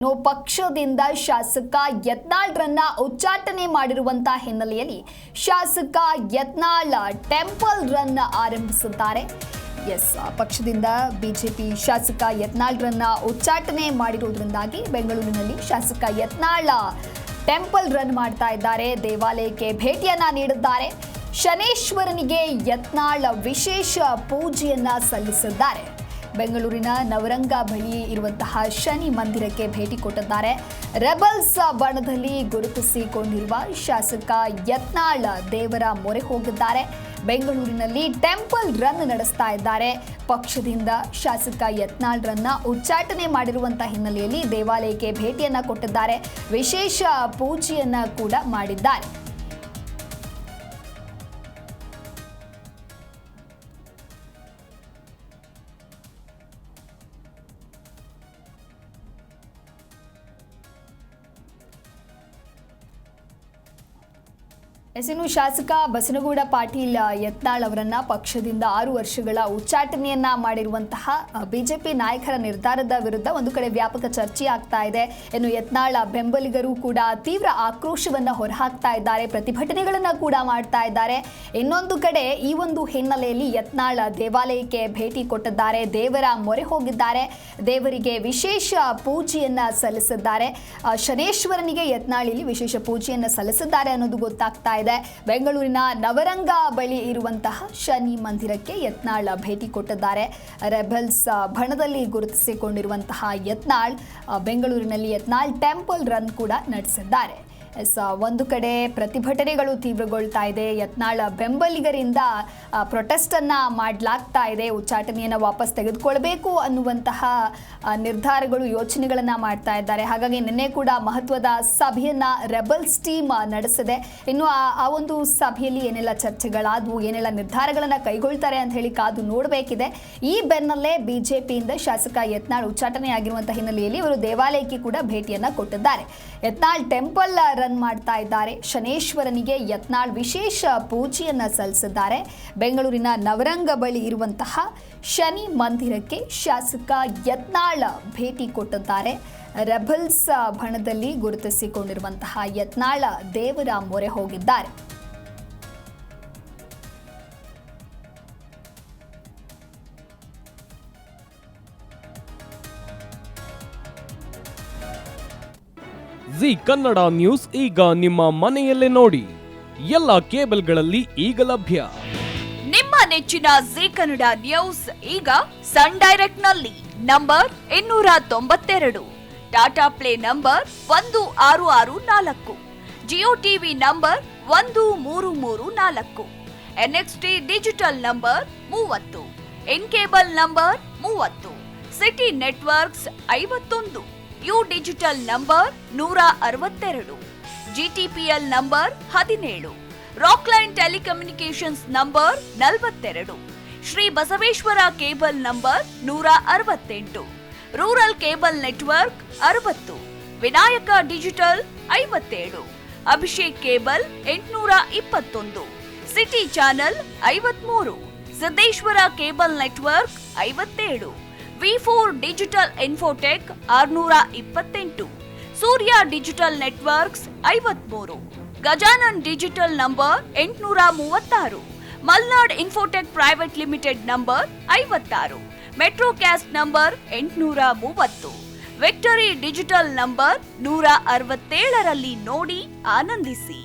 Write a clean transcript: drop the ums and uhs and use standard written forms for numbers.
ಪಕ್ಷದಿಂದ ಶಾಸಕ ಯತ್ನಾಳ್ರನ್ನ ಉಚ್ಚಾಟನೆ ಮಾಡಿರುವಂತಹ ಹಿನ್ನೆಲೆಯಲ್ಲಿ ಶಾಸಕ ಯತ್ನಾಳ್ ಟೆಂಪಲ್ ರನ್ ಆರಂಭಿಸಿದ್ದಾರೆ. ಪಕ್ಷದಿಂದ ಬಿಜೆಪಿ ಶಾಸಕ ಯತ್ನಾಳ್ರನ್ನ ಉಚ್ಚಾಟನೆ ಮಾಡಿರುವುದರಿಂದಾಗಿ ಬೆಂಗಳೂರಿನಲ್ಲಿ ಶಾಸಕ ಯತ್ನಾಳ್ ಟೆಂಪಲ್ ರನ್ ಮಾಡ್ತಾ ಇದ್ದಾರೆ. ದೇವಾಲಯಕ್ಕೆ ಭೇಟಿಯನ್ನ ನೀಡಿದ್ದಾರೆ. ಶನೇಶ್ವರನಿಗೆ ಯತ್ನಾಳ್ ವಿಶೇಷ ಪೂಜೆಯನ್ನ ಸಲ್ಲಿಸಿದ್ದಾರೆ. ಬೆಂಗಳೂರಿನ ನವರಂಗ ಬಳಿ ಇರುವಂತಹ ಶನಿ ಮಂದಿರಕ್ಕೆ ಭೇಟಿ ಕೊಟ್ಟಿದ್ದಾರೆ. ರೆಬಲ್ಸ್ ಬಣದಲ್ಲಿ ಗುರುತಿಸಿಕೊಂಡಿರುವ ಶಾಸಕ ಯತ್ನಾಳ್ ದೇವರ ಮೊರೆ ಹೋಗಿದ್ದಾರೆ. ಬೆಂಗಳೂರಿನಲ್ಲಿ ಟೆಂಪಲ್ ರನ್ ನಡೆಸ್ತಾ ಇದ್ದಾರೆ. ಪಕ್ಷದಿಂದ ಶಾಸಕ ಯತ್ನಾಳ್ರನ್ನ ಉಚ್ಚಾಟನೆ ಮಾಡಿರುವಂತಹ ಹಿನ್ನೆಲೆಯಲ್ಲಿ ದೇವಾಲಯಕ್ಕೆ ಭೇಟಿಯನ್ನ ಕೊಟ್ಟಿದ್ದಾರೆ. ವಿಶೇಷ ಪೂಜೆಯನ್ನ ಕೂಡ ಮಾಡಿದ್ದಾರೆ. ಇನ್ನು ಶಾಸಕ ಬಸನಗೌಡ ಪಾಟೀಲ್ ಯತ್ನಾಳ್ ಅವರನ್ನ ಪಕ್ಷದಿಂದ 6 ವರ್ಷಗಳ ಉಚ್ಚಾಟನೆಯನ್ನ ಮಾಡಿರುವಂತಹ ಬಿಜೆಪಿ ನಾಯಕರ ನಿರ್ಧಾರದ ವಿರುದ್ಧ ಒಂದು ಕಡೆ ವ್ಯಾಪಕ ಚರ್ಚೆ ಆಗ್ತಾ ಇದೆ. ಇನ್ನು ಯತ್ನಾಳ್ ಬೆಂಬಲಿಗರು ಕೂಡ ತೀವ್ರ ಆಕ್ರೋಶವನ್ನ ಹೊರಹಾಕ್ತಾ ಇದ್ದಾರೆ. ಪ್ರತಿಭಟನೆಗಳನ್ನ ಕೂಡ ಮಾಡ್ತಾ ಇದ್ದಾರೆ. ಇನ್ನೊಂದು ಕಡೆ ಈ ಒಂದು ಹಿನ್ನೆಲೆಯಲ್ಲಿ ಯತ್ನಾಳ್ ದೇವಾಲಯಕ್ಕೆ ಭೇಟಿ ಕೊಟ್ಟಿದ್ದಾರೆ. ದೇವರ ಮೊರೆ ಹೋಗಿದ್ದಾರೆ. ದೇವರಿಗೆ ವಿಶೇಷ ಪೂಜೆಯನ್ನ ಸಲ್ಲಿಸಿದ್ದಾರೆ. ಶನೇಶ್ವರನಿಗೆ ಯತ್ನಾಳ್ ಇಲ್ಲಿ ವಿಶೇಷ ಪೂಜೆಯನ್ನ ಸಲ್ಲಿಸಿದ್ದಾರೆ ಅನ್ನೋದು ಗೊತ್ತಾಗ್ತಾ ಇದೆ. ಬೆಂಗಳೂರಿನ ನವರಂಗ ಬಳಿ ಇರುವಂತಹ ಶನಿ ಮಂದಿರಕ್ಕೆ ಯತ್ನಾಳ್ ಭೇಟಿ ಕೊಟ್ಟಿದ್ದಾರೆ. ರೆಬಲ್ಸ್ ಬಣದಲ್ಲಿ ಗುರುತಿಸಿಕೊಂಡಿರುವಂತಹ ಯತ್ನಾಳ್ ಬೆಂಗಳೂರಿನಲ್ಲಿ ಯತ್ನಾಳ್ ಟೆಂಪಲ್ ರನ್ ಕೂಡ ನಡೆಸಿದ್ದಾರೆ. ಒಂದು ಕಡೆ ಪ್ರತಿಭಟನೆಗಳು ತೀವ್ರಗೊಳ್ತಾ ಇದೆ. ಯತ್ನಾಳ್ ಬೆಂಬಲಿಗರಿಂದ ಪ್ರೊಟೆಸ್ಟ್ ಅನ್ನ ಮಾಡಲಾಗ್ತಾ ಇದೆ. ಉಚ್ಚಾಟನೆಯನ್ನು ವಾಪಸ್ ತೆಗೆದುಕೊಳ್ಬೇಕು ಅನ್ನುವಂತಹ ನಿರ್ಧಾರಗಳು ಯೋಚನೆಗಳನ್ನ ಮಾಡ್ತಾ ಇದ್ದಾರೆ. ಹಾಗಾಗಿ ನಿನ್ನೆ ಕೂಡ ಮಹತ್ವದ ಸಭೆಯನ್ನ ರೆಬಲ್ಸ್ ಟೀಮ್ ನಡೆಸಿದೆ. ಇನ್ನು ಆ ಒಂದು ಸಭೆಯಲ್ಲಿ ಏನೆಲ್ಲ ಚರ್ಚೆಗಳಾದವು, ಏನೆಲ್ಲ ನಿರ್ಧಾರಗಳನ್ನ ಕೈಗೊಳ್ತಾರೆ ಅಂತ ಹೇಳಿ ಕಾದು ನೋಡಬೇಕಿದೆ. ಈ ಬೆನ್ನಲ್ಲೇ ಬಿಜೆಪಿಯಿಂದ ಶಾಸಕ ಯತ್ನಾಳ್ ಉಚ್ಚಾಟನೆ ಆಗಿರುವಂತಹ ಹಿನ್ನೆಲೆಯಲ್ಲಿ ಅವರು ದೇವಾಲಯಕ್ಕೆ ಕೂಡ ಭೇಟಿಯನ್ನ ಕೊಟ್ಟಿದ್ದಾರೆ. ಯತ್ನಾಳ್ ಟೆಂಪಲ್ ರನ್ ಮಾಡ್ತಾ ಇದ್ದಾರೆ. ಶನೇಶ್ವರನಿಗೆ ಯತ್ನಾಳ್ ವಿಶೇಷ ಪೂಜೆಯನ್ನ ಸಲ್ಲಿಸಿದ್ದಾರೆ. ಬೆಂಗಳೂರಿನ ನವರಂಗ ಬಳಿ ಇರುವಂತಹ ಶನಿ ಮಂದಿರಕ್ಕೆ ಶಾಸಕ ಯತ್ನಾಳ್ ಭೇಟಿ ಕೊಟ್ಟಿದ್ದಾರೆ. ರೆಬಲ್ಸ್ ಬಣದಲ್ಲಿ ಗುರುತಿಸಿಕೊಂಡಿರುವಂತಹ ಯತ್ನಾಳ್ ದೇವರ ಮೊರೆ ಹೋಗಿದ್ದಾರೆ. ಜಿ ಕನ್ನಡ ನ್ಯೂಸ್ ಈಗ ನಿಮ್ಮ ಮನೆಯಲ್ಲೇ ನೋಡಿ. ಎಲ್ಲ ಕೇಬಲ್ಗಳಲ್ಲಿ ಈಗ ಲಭ್ಯ. ನಿಮ್ಮ ನೆಚ್ಚಿನ ಜಿ ಕನ್ನಡ ನ್ಯೂಸ್ ಈಗ ಸನ್ ಡೈರೆಕ್ಟ್ ನಲ್ಲಿ number 292, Tata play number 1664, Jio TV number 1334, NXT digital number 30, in cable number 30, city networks 51, U digital number 162, GTPL number 17, Rockline telecommunications number 42, Shri Basaveshwara cable number 168, rural cable network 60, Vinayaka digital 57, Abhishek cable 821, city channel 53, Siddeshwara cable network 57, V4 digital Infotech 628, Surya digital networks 53, Gajanan digital number 836, Malnad Infotech private limited number 56, Metrocast number 830, victory digital number 167ರಲ್ಲಿ ನೋಡಿ ಆನಂದಿಸಿ.